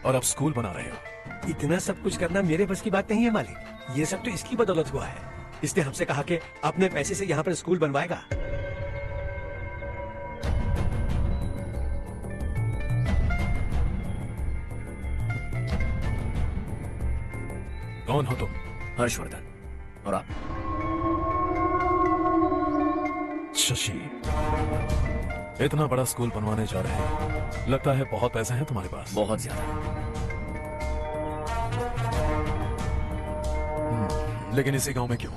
और अब स्कूल बना रहे हो। इतना सब कुछ करना मेरे बस की बात नहीं है मालिक, ये सब तो इसकी बदौलत हुआ है। इसने हमसे कहा कि अपने पैसे से यहाँ पर स्कूल बनवाएगा। कौन हो तुम? हर्षवर्धन। और आप? शशि। इतना बड़ा स्कूल बनवाने जा रहे हैं, लगता है बहुत पैसे हैं तुम्हारे पास। बहुत ज्यादा। लेकिन इसी गांव में क्यों?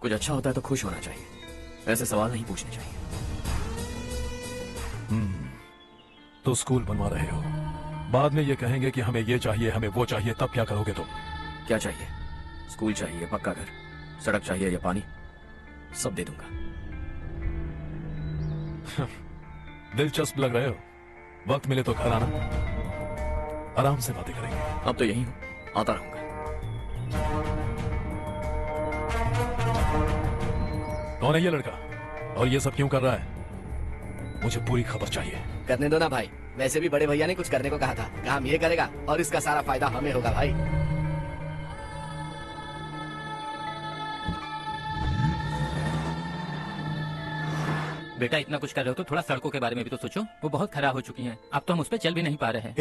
कुछ अच्छा होता है तो खुश होना चाहिए, ऐसे सवाल नहीं पूछने चाहिए। तो स्कूल बनवा रहे हो, बाद में ये कहेंगे कि हमें ये चाहिए, हमें वो चाहिए, तब क्या करोगे तुम? क्या चाहिए? स्कूल चाहिए, पक्का घर, सड़क चाहिए या पानी, सब दे दूंगा। दिलचस्प लग रहे हो। वक्त मिले तो घर आना, आराम से बातें करेंगे। अब तो यही हूं, आता रहूंगा। कौन है ये लड़का और ये सब क्यों कर रहा है? मुझे पूरी खबर चाहिए। करने दो ना भाई, वैसे भी बड़े भैया ने कुछ करने को कहा था, काम ये करेगा और इसका सारा फायदा हमें होगा भाई। बेटा इतना कुछ कर रहे हो तो थोड़ा सड़कों के बारे में भी तो सोचो, वो बहुत खराब हो चुकी हैं। अब तो हम उस पर चल भी नहीं पा रहे हैं।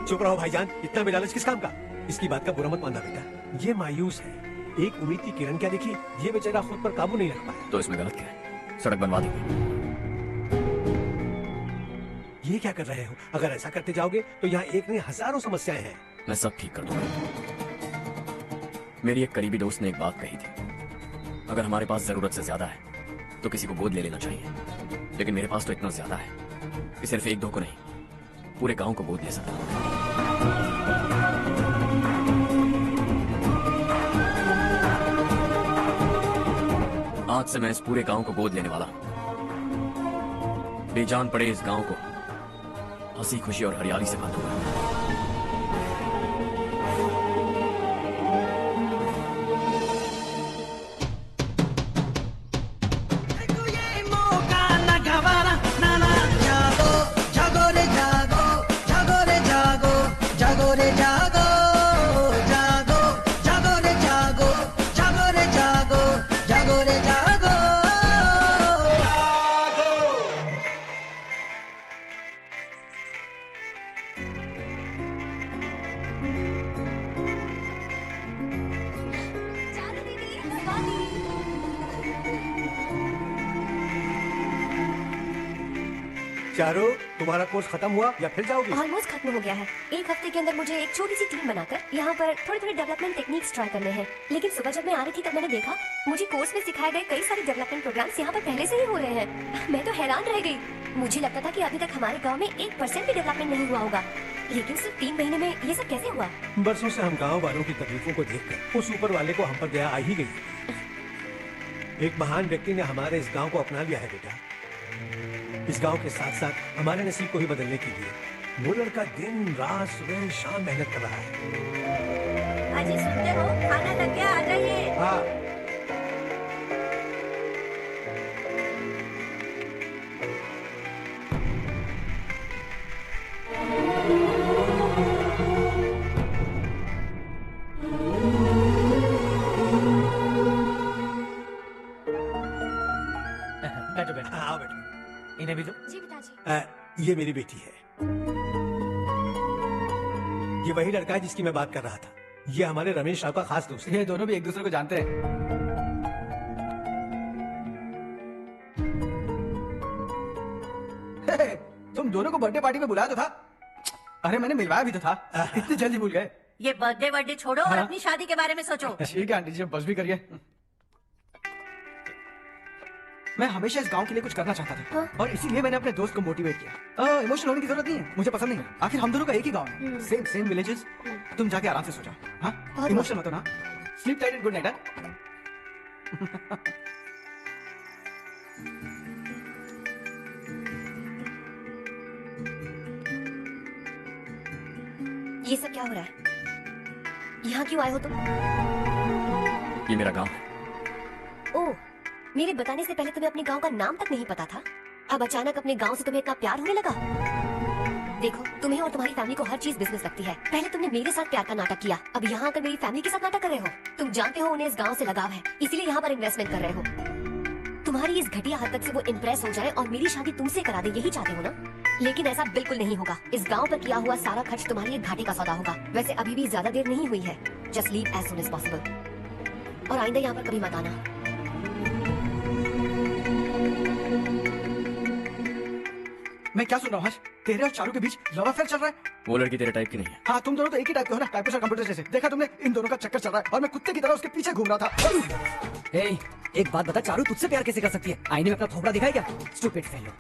चुप रहो भाईजान, इतना बेलालच किस काम का? इसकी बात का बुरा मत मानना बेटा, ये मायूस है। एक उम्मीद की किरण क्या दिखी, ये बेचारा खुद पर काबू नहीं रख पाया। तो इसमें गलत क्या है? सड़क बनवा देंगे। ये क्या कर रहे हो? अगर ऐसा करते जाओगे तो यहाँ एक नहीं हजारों समस्याएं हैं। मैं सब ठीक कर दूंगा। मेरी एक करीबी दोस्त ने एक बात कही थी, अगर हमारे पास जरूरत से ज्यादा है तो किसी को गोद ले लेना चाहिए, लेकिन मेरे पास तो इतना ज्यादा है कि सिर्फ एक दो को नहीं, पूरे गांव को गोद ले सकता हूं। आज से मैं इस पूरे गांव को गोद लेने वाला हूं। बेजान पड़े इस गांव को हंसी खुशी और हरियाली से बांधूंगा। चारों, तुम्हारा कोर्स खत्म हुआ या फिर जाओगी? ऑलमोस्ट खत्म हो गया है। एक हफ्ते के अंदर मुझे एक छोटी सी टीम बनाकर यहाँ पर थोड़े थोड़े डेवलपमेंट टेक्निक्स ट्राई करने हैं। लेकिन सुबह जब मैं आ रही थी तब मैंने देखा मुझे कोर्स में सिखाए गए कई सारे डेवलपमेंट प्रोग्राम्स यहाँ पर पहले से ही हो रहे हैं। मैं तो हैरान रह गई। मुझे लगता था कि अभी तक हमारे गाँव में 1% भी डेवलपमेंट नहीं हुआ होगा, लेकिन सिर्फ 3 महीने में ये सब कैसे हुआ? बरसों से हम गाँव वालों की तकलीफों को देखकर उस ऊपर वाले को हम पर दया आ ही गई। एक महान व्यक्ति ने हमारे इस गाँव को अपना लिया है बेटा। इस गांव के साथ साथ हमारे नसीब को भी बदलने के लिए वो लड़का दिन रात सुबह शाम मेहनत कर रहा है। अजी सुनते हो, खाना लग गया, आ जाइए। हाँ। बैठो बैठो। हाँ बैठो। इन्हें भी दो। जी पिताजी। ये मेरी बेटी है। ये वही लड़का है जिसकी मैं बात कर रहा था। ये हमारे रमेश साहब का खास दोस्त है। ये दोनों भी एक दूसरे को जानते हैं। तुम दोनों को बर्थडे पार्टी में बुलाया तो था। अरे मैंने मिलवाया भी तो था, इतनी जल्दी भूल गए। ये बर्थडे वर्डे छोड़ो और हाँ? अपनी शादी के बारे में सोचो। ठीक है आंटी जी, बस भी करिए। मैं हमेशा इस गांव के लिए कुछ करना चाहता था और इसीलिए मैंने अपने दोस्त को मोटिवेट किया। इमोशनल होने की जरूरत नहीं है, मुझे पसंद नहीं है। आखिर हम दोनों का एक ही गांव है, सेम विलेजेस। तुम जाके आराम से सो जाओ। हाँ, इमोशनल मत हो ना। Sleep tight and good night. ये सब क्या हो रहा है? यहाँ क्यों आए हो तुम? ये मेरा गांव है। ओह, मेरे बताने से पहले तुम्हें अपने गांव का नाम तक नहीं पता था? अब अचानक अपने गांव से तुम्हें इतना प्यार होने लगा? देखो, तुम्हें और तुम्हारी फैमिली को हर चीज बिजनेस लगती है। पहले तुमने मेरे साथ प्यार का नाटक किया, अब यहाँ आकर मेरी फैमिली के साथ नाटक कर रहे हो। तुम जानते हो उन्हें इस गाँव से लगाव है, इसीलिए यहाँ पर इन्वेस्टमेंट कर रहे हो। तुम्हारी इस घटिया हद तक से वो इम्प्रेस हो जाए और मेरी शादी तुमसे करा दे, यही चाहते हो ना? लेकिन ऐसा बिल्कुल नहीं होगा। इस गांव पर किया हुआ सारा खर्च तुम्हारे लिए घाटे का सौदा होगा। वैसे अभी भी ज्यादा देर नहीं हुई है। Just leave as soon as possible और आइंदा यहाँ पर कभी मत आना। मैं क्या सुन रहा हूँ हर्ष? तेरे और चारू के बीच लव अफेयर चल रहा है? वो लड़की तेरे टाइप की नहीं है। हाँ, तुम दोनों तो एक ही टाइप के हो ना, टाइपिस्ट और कंप्यूटर जैसे। देखा तुमने, इन दोनों का चक्कर चल रहा है और मैं कुत्ते की तरह उसके पीछे घूम रहा था। ए, एक बात बता, चारू तुझसे प्यार कैसे कर सकती है? आईने में अपना थोपड़ा दिखाई क्या? Stupid fellow.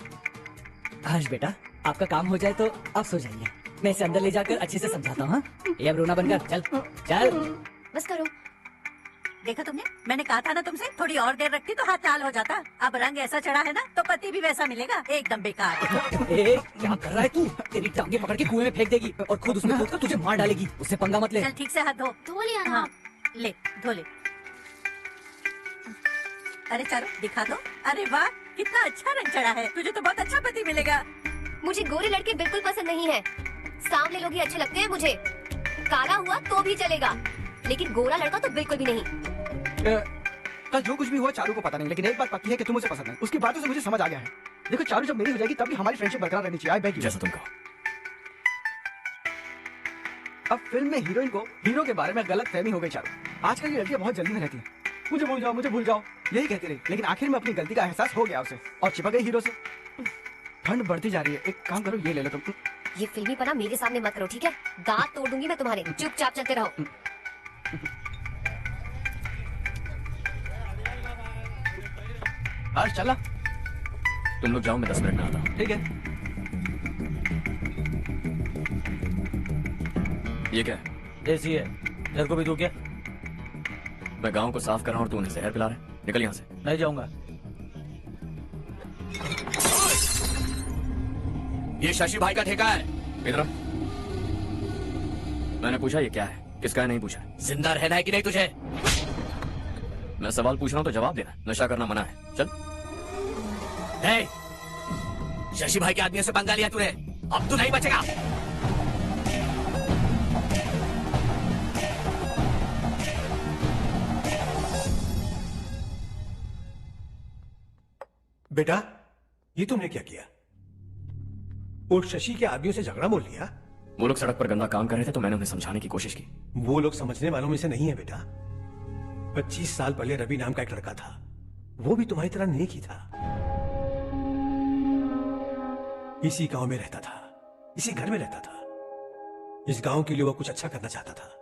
हर्ष बेटा, आपका काम हो जाए तो आप सो जाइए। मैं इसे अंदर ले जाकर अच्छे से समझाता हूँ। हाँ? ये अब रोना बनकर चल चल। बस करो। देखा तुमने, मैंने कहा था ना तुमसे, थोड़ी और देर रखती तो हाथ चाल हो जाता। अब रंग ऐसा चढ़ा है ना तो पति भी वैसा मिलेगा, एकदम बेकार। ए, क्या कर रहा है तू? तेरी टांगे पकड़ के कुएं में फेंक देगी और खुद उसमें कूदकर तुझे मार डालेगी। उससे पंगा मत ले। चल ठीक से हाथ धो। धो लिया ना? हाँ, ले धो ले। अरे चारू दिखा दो। अरे वाह, कितना अच्छा रंग चढ़ा है। तुझे तो बहुत अच्छा पति मिलेगा। मुझे गोरे लड़के बिल्कुल पसंद नहीं है। सांवले लोग ही अच्छे लगते हैं मुझे। काला हुआ तो भी चलेगा, लेकिन गोरा लड़का तो बिल्कुल भी नहीं। कल जो कुछ भी हुआ चारू को पता नहीं, लेकिन एक बात पक्की है कि तुम मुझे पसंद है। उसकी बातों से मुझे समझ आ गया है। देखो चारू जब मेरी हो जाएगी तब भी हमारी फ्रेंडशिप बरकरार रहनी चाहिए। I beg you. जैसा तुम कहो। अब फिल्म में हीरोइन को हीरो के बारे में गलत फहमी हो गई चारू। आजकल की लड़कियां बहुत जल्दी में रहती हैं। मुझे भूल जाओ, मुझे भूल जाओ, यही कहती रही। लेकिन आखिर में अपनी गलती का एहसास हो गया उसे और चिपक गई हीरो से। ठंड बढ़ती जा रही है, एक काम करो, ये ले लो तुम। ये फिल्मी पना मेरे सामने मत करो, ठीक है? दांत तोड़ दूंगी मैं तुम्हारे। चुपचाप चलते रहो। हर्ष चला। तुम लोग जाओ, मैं 10 मिनट में आता हूँ। ठीक है। ये क्या है? ऐसी है। तेरे को भी दूं क्या? मैं गांव को साफ कर रहा हूँ और तू उन्हें जहर पिला रहा है। निकल यहाँ से। नहीं जाऊंगा। ये शशि भाई का ठेका है। इधर आ। मैंने पूछा ये क्या है, किसका है नहीं पूछा। जिंदा रहना है कि नहीं तुझे? मैं सवाल पूछ रहा हूँ तो जवाब देना। नशा करना मना है। चल। हे, शशि भाई के आदमियों से पंगा लिया तूने, अब तू नहीं बचेगा। बेटा, ये तुमने क्या किया? और शशि के आदमियों से झगड़ा बोल लिया? वो लोग सड़क पर गंदा काम कर रहे थे तो मैंने उन्हें समझाने की कोशिश की। वो लोग समझने वालों में से नहीं है बेटा। 25 साल पहले रवि नाम का एक लड़का था, वो भी तुम्हारी तरह नेक ही था। इसी गांव में रहता था, इसी घर में रहता था। इस गांव के लिए वो कुछ अच्छा करना चाहता था।